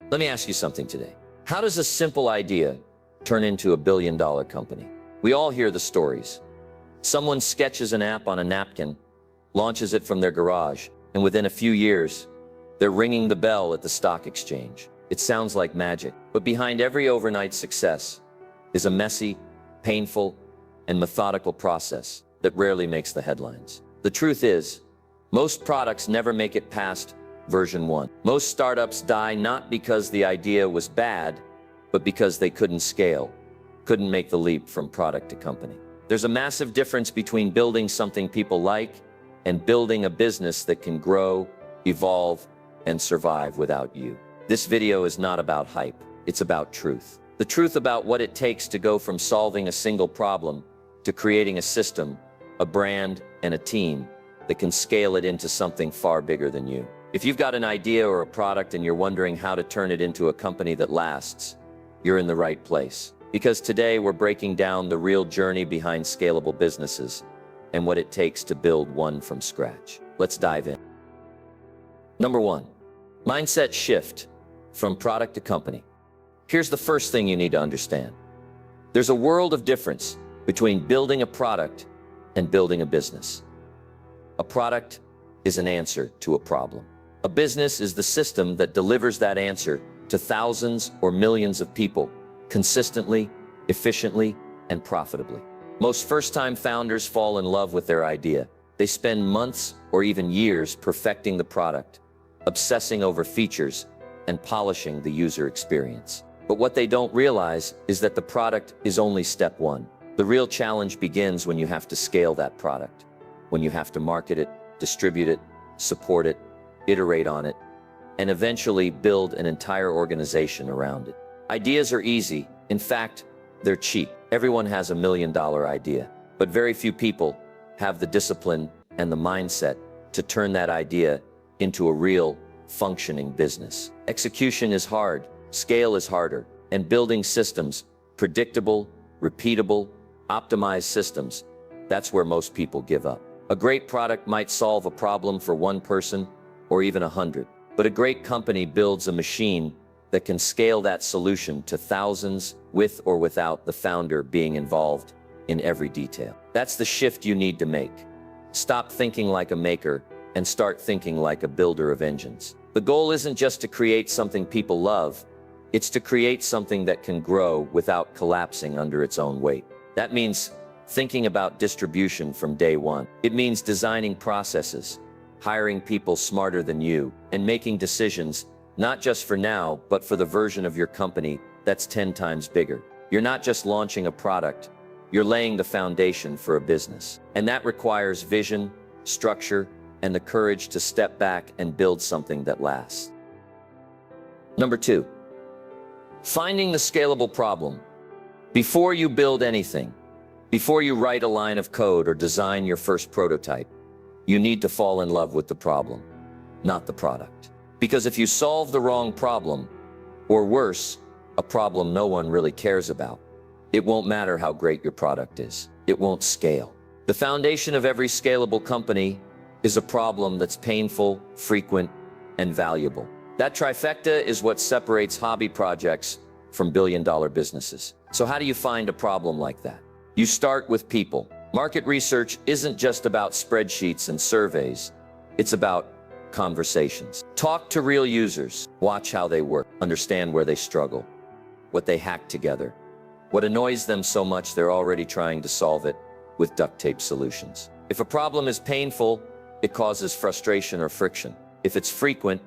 Let me ask you something today. How does a simple idea turn into a billion-dollar company? We all hear the stories. Someone sketches an app on a napkin, launches it from their garage, and within a few years, they're ringing the bell at the stock exchange. It sounds like magic, but behind every overnight success is a messy, painful, and methodical process that rarely makes the headlines. The truth is, most products never make it past version 1. Most startups die not because the idea was bad, but because they couldn't scale, couldn't make the leap from product to company. There's a massive difference between building something people like and building a business that can grow, evolve, and survive without you. This video is not about hype, it's about truth. The truth about what it takes to go from solving a single problem to creating a system, a brand, and a team that can scale it into something far bigger than you. If you've got an idea or a product and you're wondering how to turn it into a company that lasts, you're in the right place. Because today we're breaking down the real journey behind scalable businesses and what it takes to build one from scratch. Let's dive in. Number 1, mindset shift from product to company. Here's the first thing you need to understand. There's a world of difference between building a product and building a business. A product is an answer to a problem. A business is the system that delivers that answer to thousands or millions of people consistently, efficiently, and profitably. Most first-time founders fall in love with their idea. They spend months or even years perfecting the product, obsessing over features, and polishing the user experience. But what they don't realize is that the product is only step 1. The real challenge begins when you have to scale that product, when you have to market it, distribute it, support it, iterate on it, and eventually build an entire organization around it. Ideas are easy. In fact, they're cheap. Everyone has $1 million idea, but very few people have the discipline and the mindset to turn that idea into a real, functioning business. Execution is hard, scale is harder, and building systems, predictable, repeatable, optimized systems, that's where most people give up. A great product might solve a problem for one person or even 100, but a great company builds a machine that can scale that solution to thousands with or without the founder being involved in every detail. That's the shift you need to make. Stop thinking like a maker and start thinking like a builder of engines. The goal isn't just to create something people love, it's to create something that can grow without collapsing under its own weight. That means thinking about distribution from day 1. It means designing processes, hiring people smarter than you, and making decisions not just for now, but for the version of your company that's 10 times bigger. You're not just launching a product, you're laying the foundation for a business. And that requires vision, structure, and the courage to step back and build something that lasts. Number 2, finding the scalable problem. Before you build anything, before you write a line of code or design your first prototype, you need to fall in love with the problem, not the product. Because if you solve the wrong problem, or worse, a problem no one really cares about, it won't matter how great your product is. It won't scale. The foundation of every scalable company is a problem that's painful, frequent, and valuable. That trifecta is what separates hobby projects from billion-dollar businesses. So how do you find a problem like that? You start with people. Market research isn't just about spreadsheets and surveys. It's about conversations. Talk to real users. Watch how they work. Understand where they struggle, what they hack together, what annoys them so much they're already trying to solve it with duct tape solutions. If a problem is painful, it causes frustration or friction. If it's frequent,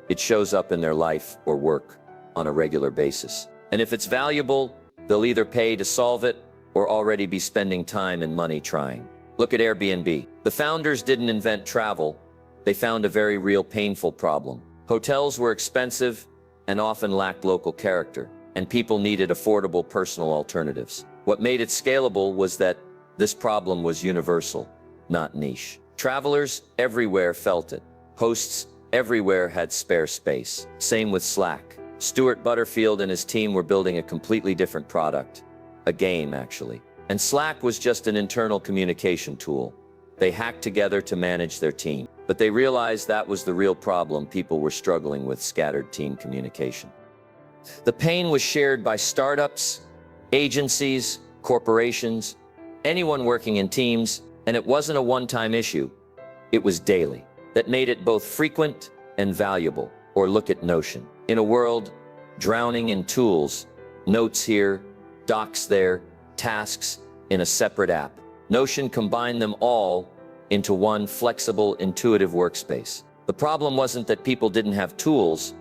it shows up in their life or work on a regular basis. And if it's valuable, they'll either pay to solve it or already be spending time and money trying. Look at Airbnb. The founders didn't invent travel. They found a very real painful problem. Hotels were expensive and often lacked local character, and people needed affordable personal alternatives. What made it scalable was that this problem was universal, not niche. Travelers everywhere felt it. Hosts everywhere had spare space. Same with Slack. Stuart Butterfield and his team were building a completely different product. A game, actually. And Slack was just an internal communication tool. They hacked together to manage their team. But they realized that was the real problem people were struggling with: scattered team communication. The pain was shared by startups, agencies, corporations, anyone working in teams, and it wasn't a one-time issue. It was daily. That made it both frequent and valuable. Or look at Notion. In a world drowning in tools, notes here, docs there, tasks in a separate app, Notion combined them all into one flexible, intuitive workspace. The problem wasn't that people didn't have tools,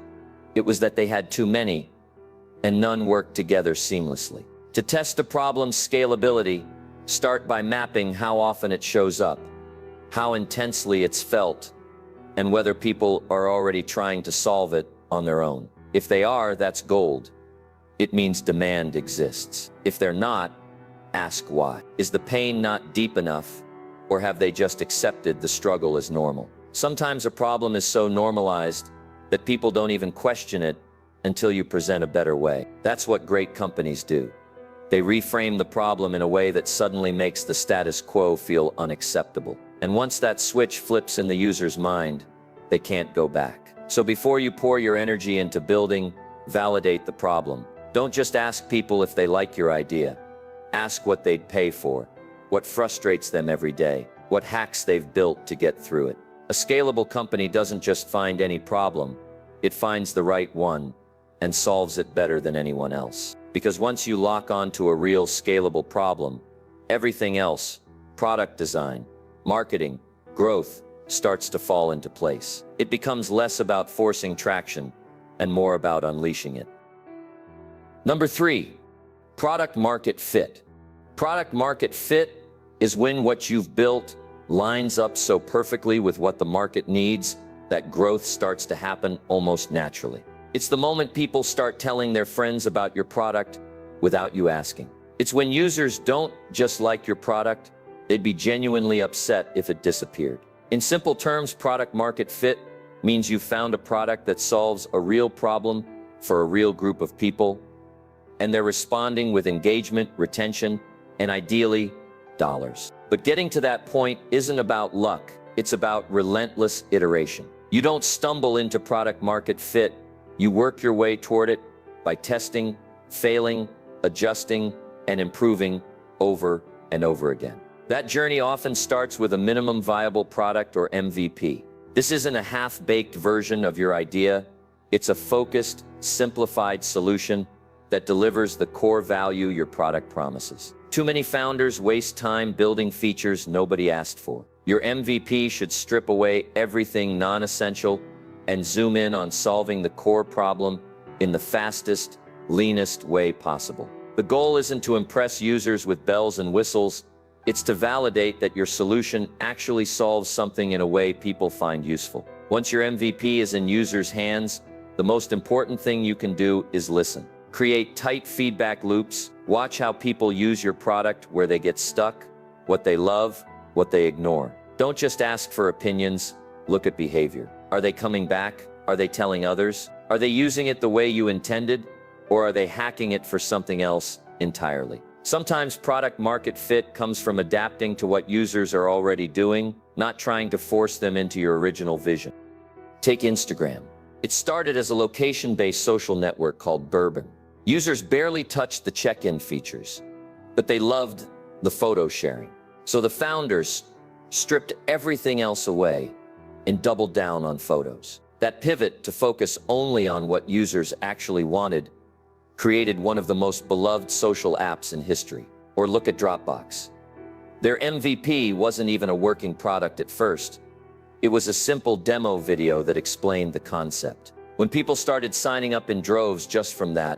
it was that they had too many, and none worked together seamlessly. To test a problem's scalability, start by mapping how often it shows up, how intensely it's felt, and whether people are already trying to solve it on their own. If they are, that's gold. It means demand exists. If they're not, ask why. Is the pain not deep enough, or have they just accepted the struggle as normal? Sometimes a problem is so normalized that people don't even question it until you present a better way. That's what great companies do. They reframe the problem in a way that suddenly makes the status quo feel unacceptable. And once that switch flips in the user's mind, they can't go back. So before you pour your energy into building, validate the problem. Don't just ask people if they like your idea. Ask what they'd pay for, what frustrates them every day, what hacks they've built to get through it. A scalable company doesn't just find any problem, it finds the right one and solves it better than anyone else. Because once you lock onto a real scalable problem, everything else, product design, marketing, growth, starts to fall into place. It becomes less about forcing traction and more about unleashing it. Number 3, product market fit. Product market fit is when what you've built lines up so perfectly with what the market needs that growth starts to happen almost naturally. It's the moment people start telling their friends about your product without you asking. It's when users don't just like your product, they'd be genuinely upset if it disappeared. In simple terms, product market fit means you've found a product that solves a real problem for a real group of people, and they're responding with engagement, retention, and ideally, dollars. But getting to that point isn't about luck, it's about relentless iteration. You don't stumble into product market fit, you work your way toward it by testing, failing, adjusting, and improving over and over again. That journey often starts with a minimum viable product or MVP. This isn't a half-baked version of your idea, it's a focused, simplified solution that delivers the core value your product promises. Too many founders waste time building features nobody asked for. Your MVP should strip away everything non-essential and zoom in on solving the core problem in the fastest, leanest way possible. The goal isn't to impress users with bells and whistles, it's to validate that your solution actually solves something in a way people find useful. Once your MVP is in users' hands, the most important thing you can do is listen. Create tight feedback loops, watch how people use your product, where they get stuck, what they love, what they ignore. Don't just ask for opinions, look at behavior. Are they coming back? Are they telling others? Are they using it the way you intended? Or are they hacking it for something else entirely? Sometimes product market fit comes from adapting to what users are already doing, not trying to force them into your original vision. Take Instagram. It started as a location-based social network called Bourbon. Users barely touched the check-in features, but they loved the photo sharing. So the founders stripped everything else away and doubled down on photos. That pivot to focus only on what users actually wanted created one of the most beloved social apps in history. Or look at Dropbox. Their MVP wasn't even a working product at first. It was a simple demo video that explained the concept. When people started signing up in droves just from that,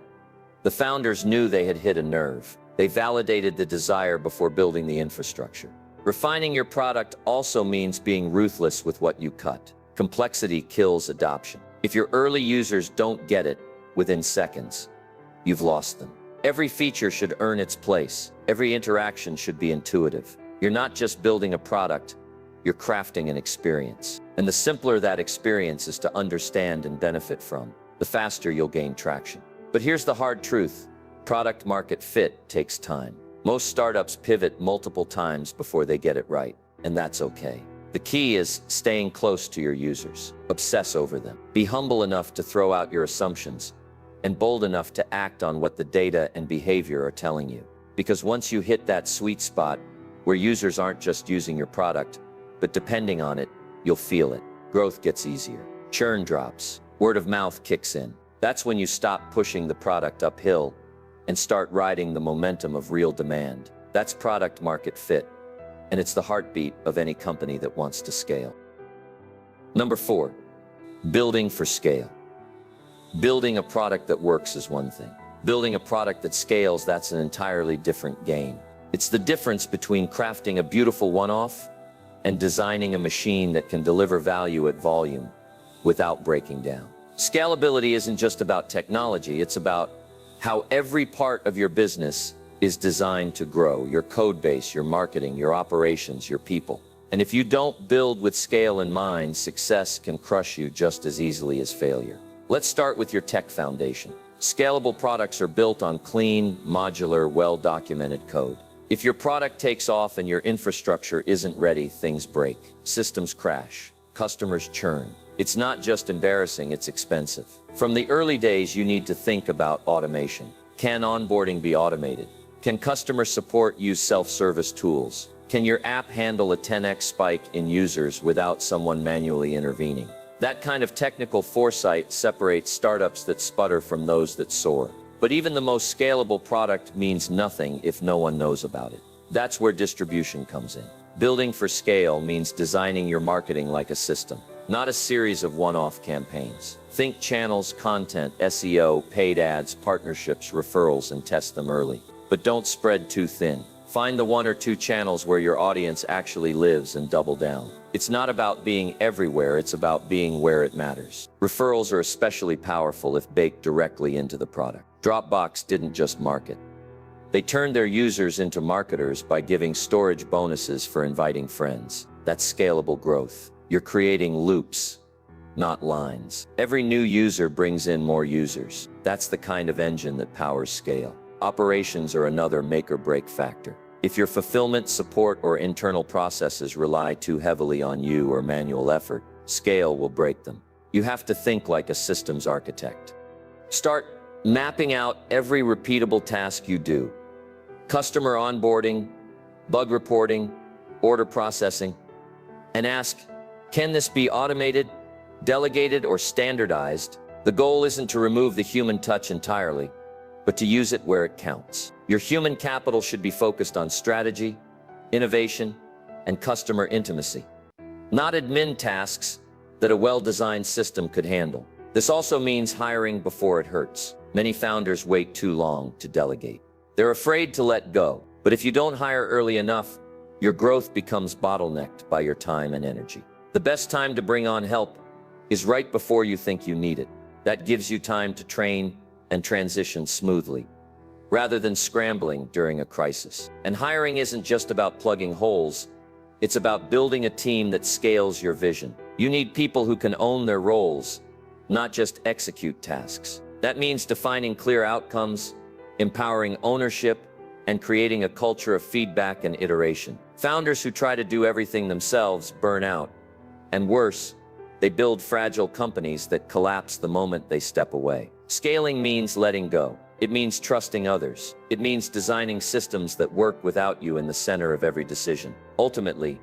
the founders knew they had hit a nerve. They validated the desire before building the infrastructure. Refining your product also means being ruthless with what you cut. Complexity kills adoption. If your early users don't get it within seconds, you've lost them. Every feature should earn its place. Every interaction should be intuitive. You're not just building a product, you're crafting an experience. And the simpler that experience is to understand and benefit from, the faster you'll gain traction. But here's the hard truth. Product market fit takes time. Most startups pivot multiple times before they get it right, and that's okay. The key is staying close to your users. Obsess over them. Be humble enough to throw out your assumptions and bold enough to act on what the data and behavior are telling you. Because once you hit that sweet spot where users aren't just using your product, but depending on it, you'll feel it. Growth gets easier. Churn drops. Word of mouth kicks in. That's when you stop pushing the product uphill and start riding the momentum of real demand. That's product market fit, and it's the heartbeat of any company that wants to scale. Number 4, building for scale. Building a product that works is one thing. Building a product that scales, that's an entirely different game. It's the difference between crafting a beautiful one-off and designing a machine that can deliver value at volume without breaking down. Scalability isn't just about technology, it's about how every part of your business is designed to grow. Your code base, your marketing, your operations, your people. And if you don't build with scale in mind, success can crush you just as easily as failure. Let's start with your tech foundation. Scalable products are built on clean, modular, well-documented code. If your product takes off and your infrastructure isn't ready, things break. Systems crash. Customers churn. It's not just embarrassing, it's expensive. From the early days, you need to think about automation. Can onboarding be automated? Can customer support use self-service tools? Can your app handle a 10x spike in users without someone manually intervening? That kind of technical foresight separates startups that sputter from those that soar. But even the most scalable product means nothing if no one knows about it. That's where distribution comes in. Building for scale means designing your marketing like a system, not a series of one-off campaigns. Think channels, content, SEO, paid ads, partnerships, referrals, and test them early. But don't spread too thin. Find the 1 or 2 channels where your audience actually lives and double down. It's not about being everywhere, it's about being where it matters. Referrals are especially powerful if baked directly into the product. Dropbox didn't just market. They turned their users into marketers by giving storage bonuses for inviting friends. That's scalable growth. You're creating loops, not lines. Every new user brings in more users. That's the kind of engine that powers scale. Operations are another make-or-break factor. If your fulfillment, support, or internal processes rely too heavily on you or manual effort, scale will break them. You have to think like a systems architect. Start mapping out every repeatable task you do. Customer onboarding, bug reporting, order processing, and ask, can this be automated, delegated, or standardized? The goal isn't to remove the human touch entirely, but to use it where it counts. Your human capital should be focused on strategy, innovation, and customer intimacy, not admin tasks that a well-designed system could handle. This also means hiring before it hurts. Many founders wait too long to delegate. They're afraid to let go. But if you don't hire early enough, your growth becomes bottlenecked by your time and energy. The best time to bring on help is right before you think you need it. That gives you time to train and transition smoothly, rather than scrambling during a crisis. And hiring isn't just about plugging holes, it's about building a team that scales your vision. You need people who can own their roles, not just execute tasks. That means defining clear outcomes, empowering ownership, and creating a culture of feedback and iteration. Founders who try to do everything themselves burn out, and worse, they build fragile companies that collapse the moment they step away. Scaling means letting go. It means trusting others. It means designing systems that work without you in the center of every decision. Ultimately,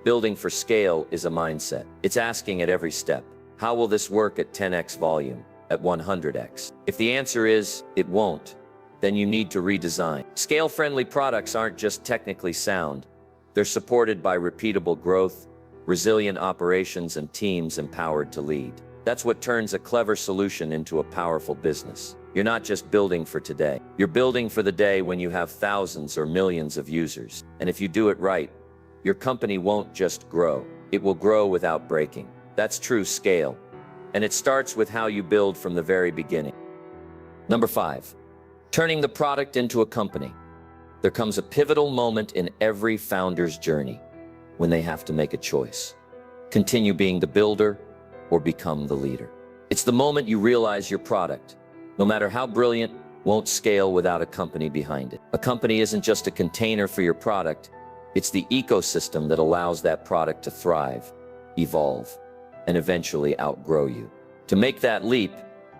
building for scale is a mindset. It's asking at every step, how will this work at 10x volume, at 100x? If the answer is, it won't, then you need to redesign. Scale-friendly products aren't just technically sound. They're supported by repeatable growth, resilient operations, and teams empowered to lead. That's what turns a clever solution into a powerful business. You're not just building for today. You're building for the day when you have thousands or millions of users. And if you do it right, your company won't just grow. It will grow without breaking. That's true scale. And it starts with how you build from the very beginning. Number 5, turning the product into a company. There comes a pivotal moment in every founder's journey when they have to make a choice. Continue being the builder or become the leader. It's the moment you realize your product, no matter how brilliant, won't scale without a company behind it. A company isn't just a container for your product, it's the ecosystem that allows that product to thrive, evolve, and eventually outgrow you. To make that leap,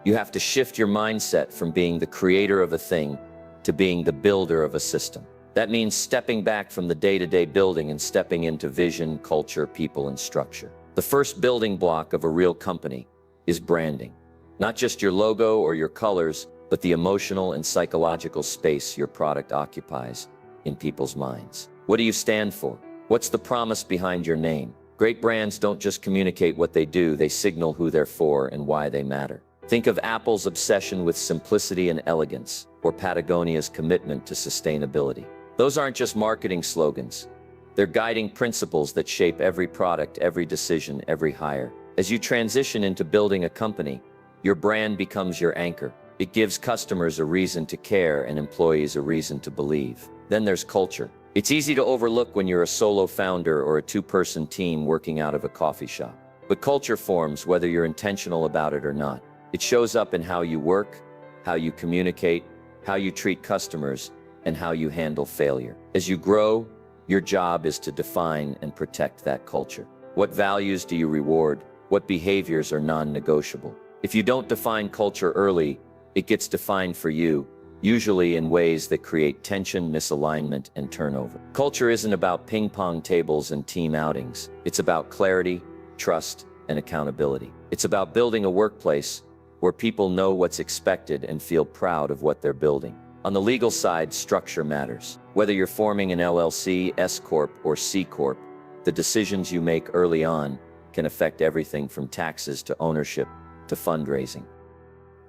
You have to shift your mindset from being the creator of a thing to being the builder of a system. That means stepping back from the day-to-day building and stepping into vision, culture, people, and structure. The first building block of a real company is branding. Not just your logo or your colors, but the emotional and psychological space your product occupies in people's minds. What do you stand for? What's the promise behind your name? Great brands don't just communicate what they do, they signal who they're for and why they matter. Think of Apple's obsession with simplicity and elegance, or Patagonia's commitment to sustainability. Those aren't just marketing slogans. They're guiding principles that shape every product, every decision, every hire. As you transition into building a company, your brand becomes your anchor. It gives customers a reason to care and employees a reason to believe. Then there's culture. It's easy to overlook when you're a solo founder or a two-person team working out of a coffee shop. But culture forms whether you're intentional about it or not. It shows up in how you work, how you communicate, how you treat customers, and how you handle failure. As you grow, your job is to define and protect that culture. What values do you reward? What behaviors are non-negotiable? If you don't define culture early, it gets defined for you, usually in ways that create tension, misalignment, and turnover. Culture isn't about ping-pong tables and team outings. It's about clarity, trust, and accountability. It's about building a workplace where people know what's expected and feel proud of what they're building. On the legal side, structure matters. Whether you're forming an LLC, S-Corp, or C-Corp, the decisions you make early on can affect everything from taxes to ownership to fundraising.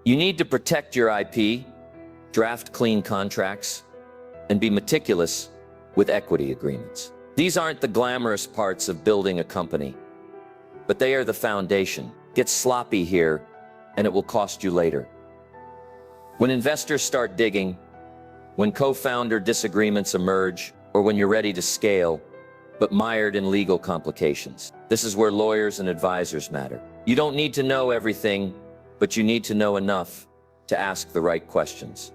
You need to protect your IP, draft clean contracts, and be meticulous with equity agreements. These aren't the glamorous parts of building a company, but they are the foundation. Get sloppy here, and it will cost you later. When investors start digging, when co-founder disagreements emerge, or when you're ready to scale, but mired in legal complications, this is where lawyers and advisors matter. You don't need to know everything, but you need to know enough to ask the right questions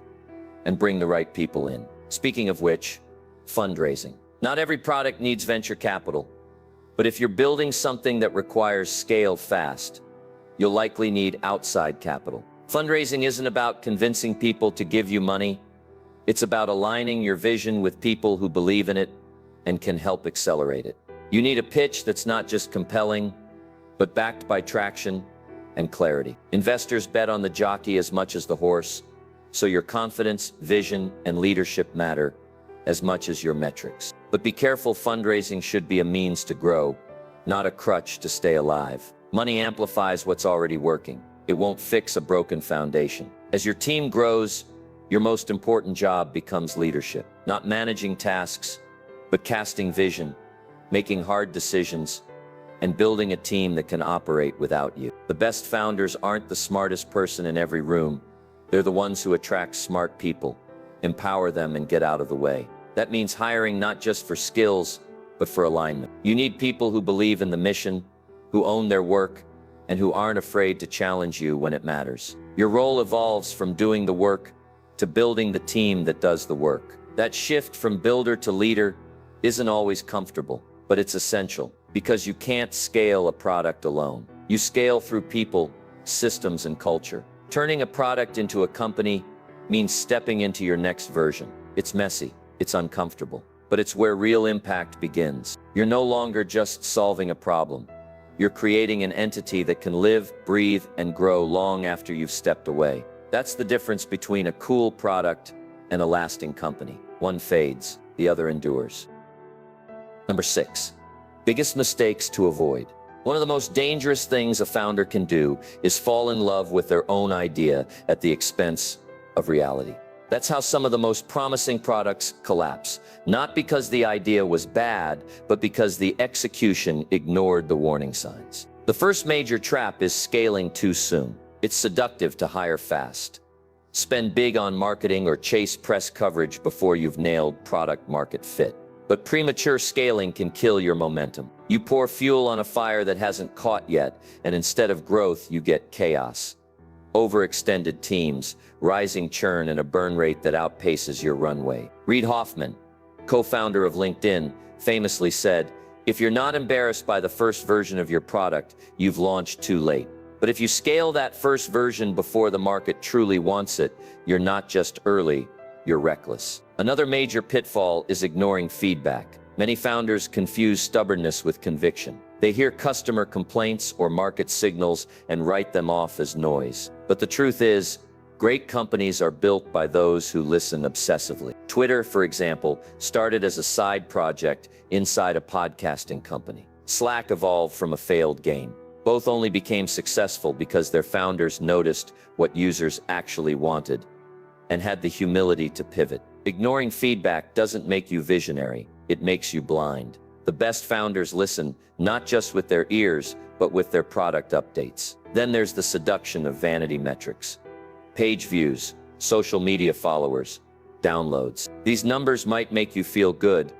and bring the right people in. Speaking of which, fundraising. Not every product needs venture capital, but if you're building something that requires scale fast, you'll likely need outside capital. Fundraising isn't about convincing people to give you money. It's about aligning your vision with people who believe in it and can help accelerate it. You need a pitch that's not just compelling, but backed by traction and clarity. Investors bet on the jockey as much as the horse, so your confidence, vision, and leadership matter as much as your metrics. But be careful, fundraising should be a means to grow, not a crutch to stay alive. Money amplifies what's already working. It won't fix a broken foundation. As your team grows, your most important job becomes leadership. Not managing tasks, but casting vision, making hard decisions, and building a team that can operate without you. The best founders aren't the smartest person in every room. They're the ones who attract smart people, empower them, and get out of the way. That means hiring not just for skills, but for alignment. You need people who believe in the mission, who own their work, and who aren't afraid to challenge you when it matters. Your role evolves from doing the work to building the team that does the work. That shift from builder to leader isn't always comfortable, but it's essential, because you can't scale a product alone. You scale through people, systems, and culture. Turning a product into a company means stepping into your next version. It's messy, it's uncomfortable, but it's where real impact begins. You're no longer just solving a problem. You're creating an entity that can live, breathe, and grow long after you've stepped away. That's the difference between a cool product and a lasting company. One fades, the other endures. Number 6, biggest mistakes to avoid. One of the most dangerous things a founder can do is fall in love with their own idea at the expense of reality. That's how some of the most promising products collapse, not because the idea was bad, but because the execution ignored the warning signs. The first major trap is scaling too soon. It's seductive to hire fast, spend big on marketing, or chase press coverage before you've nailed product market fit. But premature scaling can kill your momentum. You pour fuel on a fire that hasn't caught yet, and instead of growth, you get chaos. Overextended teams, rising churn, and a burn rate that outpaces your runway. Reid Hoffman, co-founder of LinkedIn, famously said, "If you're not embarrassed by the first version of your product, you've launched too late." But if you scale that first version before the market truly wants it, you're not just early, you're reckless. Another major pitfall is ignoring feedback. Many founders confuse stubbornness with conviction. They hear customer complaints or market signals and write them off as noise. But the truth is, great companies are built by those who listen obsessively. Twitter, for example, started as a side project inside a podcasting company. Slack evolved from a failed game. Both only became successful because their founders noticed what users actually wanted and had the humility to pivot. Ignoring feedback doesn't make you visionary, it makes you blind. The best founders listen, not just with their ears, but with their product updates. Then there's the seduction of vanity metrics. Page views, social media followers, downloads. These numbers might make you feel good,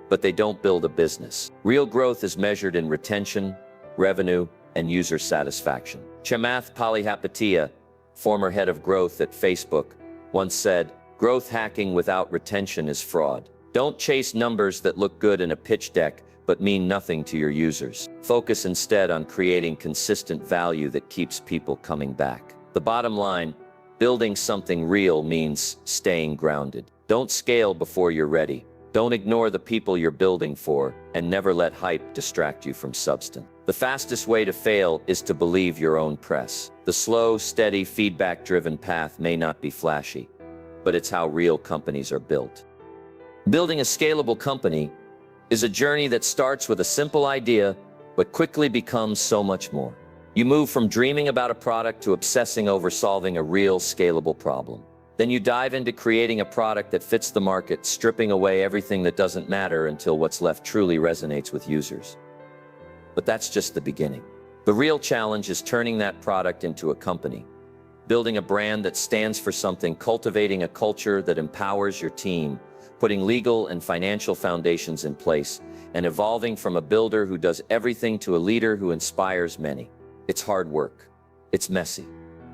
but they don't build a business. Real growth is measured in retention, revenue, and user satisfaction. Chamath Palihapitiya, former head of growth at Facebook, once said, "Growth hacking without retention is fraud." Don't chase numbers that look good in a pitch deck but mean nothing to your users. Focus instead on creating consistent value that keeps people coming back. The bottom line, building something real means staying grounded. Don't scale before you're ready. Don't ignore the people you're building for, and never let hype distract you from substance. The fastest way to fail is to believe your own press. The slow, steady, feedback-driven path may not be flashy, but it's how real companies are built. Building a scalable company is a journey that starts with a simple idea, but quickly becomes so much more. You move from dreaming about a product to obsessing over solving a real, scalable problem. Then you dive into creating a product that fits the market, stripping away everything that doesn't matter until what's left truly resonates with users. But that's just the beginning. The real challenge is turning that product into a company, building a brand that stands for something, cultivating a culture that empowers your team, putting legal and financial foundations in place, and evolving from a builder who does everything to a leader who inspires many. It's hard work. It's messy.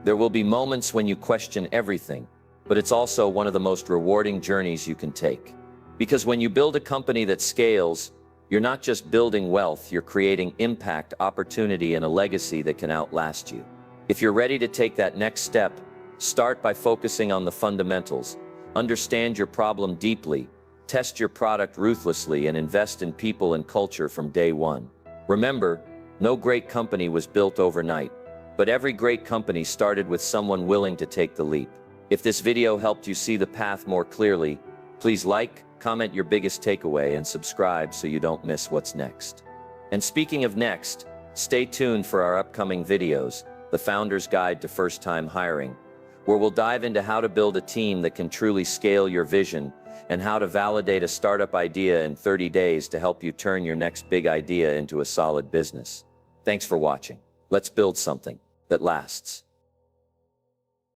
There will be moments when you question everything, but it's also one of the most rewarding journeys you can take. Because when you build a company that scales, you're not just building wealth, you're creating impact, opportunity, and a legacy that can outlast you. If you're ready to take that next step, start by focusing on the fundamentals. Understand your problem deeply, test your product ruthlessly, and invest in people and culture from day one. Remember, no great company was built overnight, but every great company started with someone willing to take the leap. If this video helped you see the path more clearly, please like, comment your biggest takeaway, and subscribe so you don't miss what's next. And speaking of next, stay tuned for our upcoming videos, The Founder's Guide to First-Time Hiring, where we'll dive into how to build a team that can truly scale your vision and how to validate a startup idea in 30 days to help you turn your next big idea into a solid business. Thanks for watching. Let's build something that lasts.